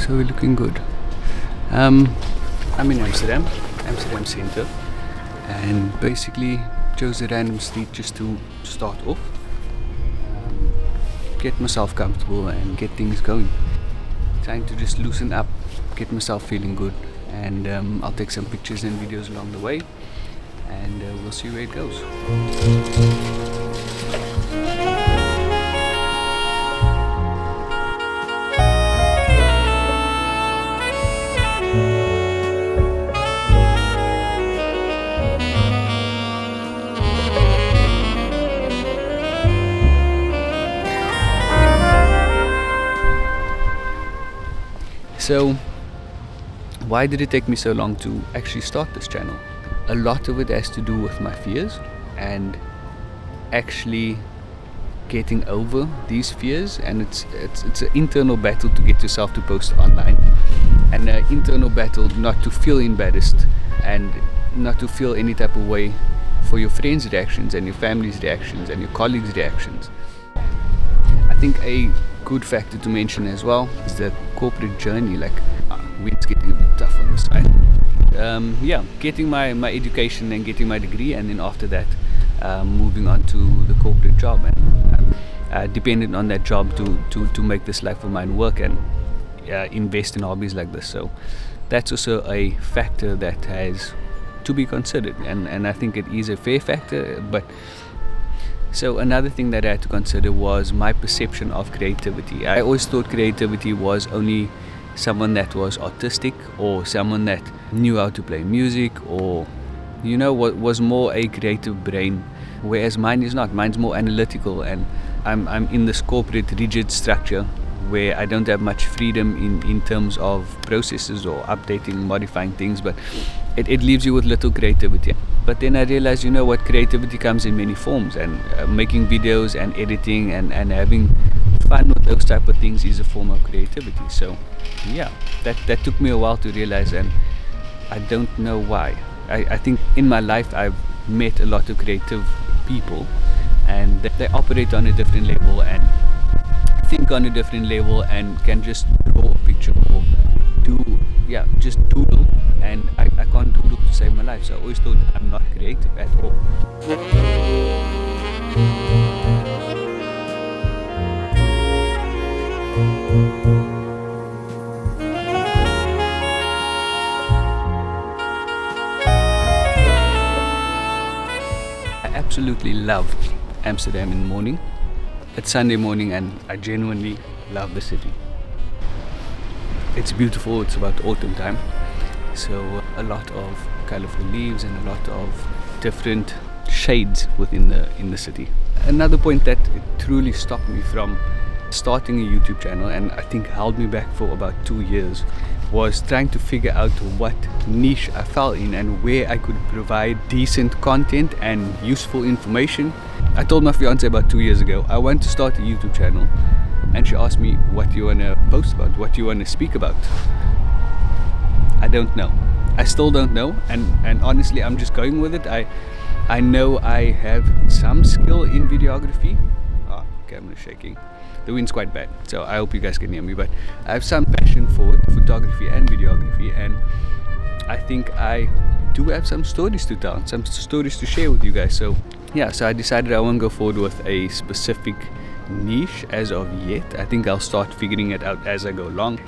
so we're looking good. I'm in Amsterdam Centre, and basically chose a random street just to start off, get myself comfortable and get things going. Trying to just loosen up, get myself feeling good, and I'll take some pictures and videos along the way, and we'll see where it goes. So, why did it take me so long to actually start this channel? A lot of it has to do with my fears and actually getting over these fears, and it's an internal battle to get yourself to post online, and an internal battle not to feel embarrassed and not to feel any type of way for your friends' reactions and your family's reactions and your colleagues' reactions. I think a good factor to mention as well is the corporate journey. Like, it's getting a bit tough on the side. Getting my education and getting my degree, and then after that moving on to the corporate job, and I'm dependent on that job to make this life of mine work and invest in hobbies like this. So that's also a factor that has to be considered, and I think it is a fair factor. But so another thing that I had to consider was my perception of creativity. I always thought creativity was only someone that was autistic, or someone that knew how to play music, or was more a creative brain, whereas mine is not. Mine's more analytical, and I'm in this corporate rigid structure where I don't have much freedom in terms of processes or updating, modifying things, but it leaves you with little creativity. But then I realized, creativity comes in many forms, and making videos and editing and having fun with those type of things is a form of creativity. So yeah, that took me a while to realize, and I don't know why. I think in my life I've met a lot of creative people, and they operate on a different level and think on a different level and can just draw a picture or just doodle, and I can't doodle to save my life. So I always thought I'm not creative at all. I absolutely love Amsterdam in the morning. It's Sunday morning and I genuinely love the city. It's beautiful. It's about autumn time, so a lot of colorful leaves and a lot of different shades within the city. Another point that truly stopped me from starting a YouTube channel, and I think held me back for about 2 years, was trying to figure out what niche I fell in and where I could provide decent content and useful information. I told my fiance about 2 years ago I want to start a YouTube channel, and she asked me, what do you want to post about? What do you want to speak about? I don't know. I still don't know, and honestly I'm just going with it. I know I have some skill in videography. Camera's shaking. The wind's quite bad, so I hope you guys can hear me, but I have some passion for it, photography and videography, and I think I do have some stories to tell, some stories to share with you guys. So yeah, so I decided I won't go forward with a specific niche as of yet. I think I'll start figuring it out as I go along.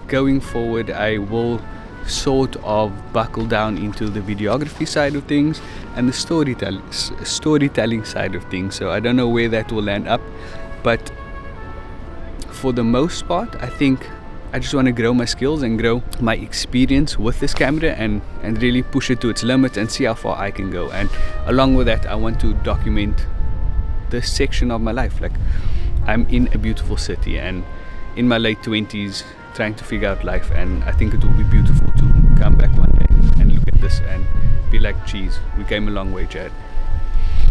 Going forward, I will sort of buckle down into the videography side of things and the storytelling side of things. So I don't know where that will land up, but for the most part, I think I just want to grow my skills and grow my experience with this camera, and really push it to its limits and see how far I can go. And along with that, I want to document this section of my life. Like, I'm in a beautiful city and in my late 20s trying to figure out life, and I think it will be beautiful to come back one day and look at this and be like, geez, we came a long way, Chad.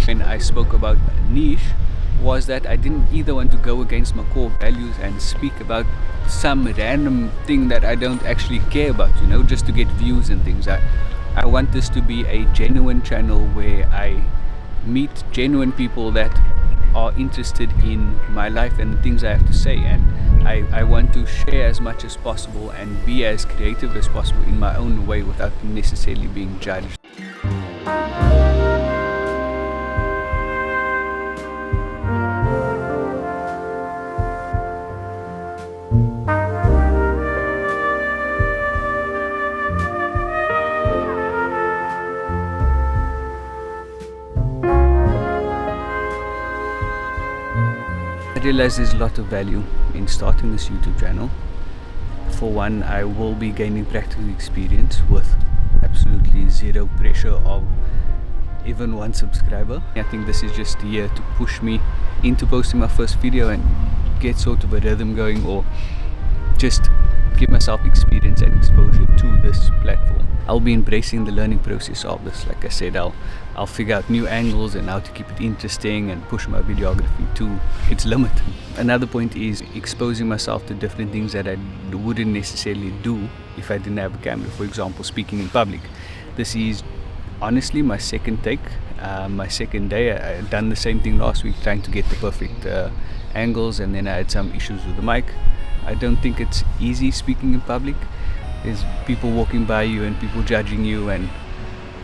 When I spoke about niche, was that I didn't either want to go against my core values and speak about some random thing that I don't actually care about, just to get views and things. I want this to be a genuine channel where I meet genuine people that are interested in my life and the things I have to say, and I want to share as much as possible and be as creative as possible in my own way without necessarily being judged. I realize there's a lot of value in starting this YouTube channel. For one, I will be gaining practical experience with absolutely zero pressure of even one subscriber. I think this is just here to push me into posting my first video and get sort of a rhythm going, or just give myself experience and exposure to this platform. I'll be embracing the learning process of this. Like I said, I'll figure out new angles and how to keep it interesting and push my videography to its limit. Another point is exposing myself to different things that I wouldn't necessarily do if I didn't have a camera. For example, speaking in public. This is honestly my second take, my second day. I had done the same thing last week, trying to get the perfect angles, and then I had some issues with the mic. I don't think it's easy speaking in public. There's people walking by you and people judging you, and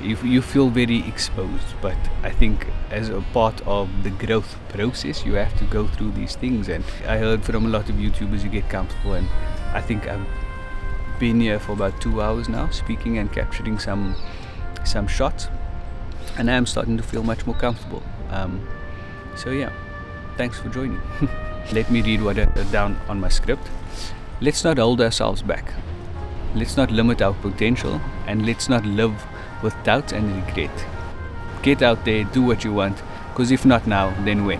you feel very exposed. But I think as a part of the growth process, you have to go through these things. And I heard from a lot of YouTubers you get comfortable, and I think I've been here for about 2 hours now, speaking and capturing some shots, and I'm starting to feel much more comfortable. So yeah, thanks for joining. Let me read what I wrote down on my script. Let's not hold ourselves back. Let's not limit our potential, and let's not live with doubt and regret. Get out there, do what you want, because if not now, then when?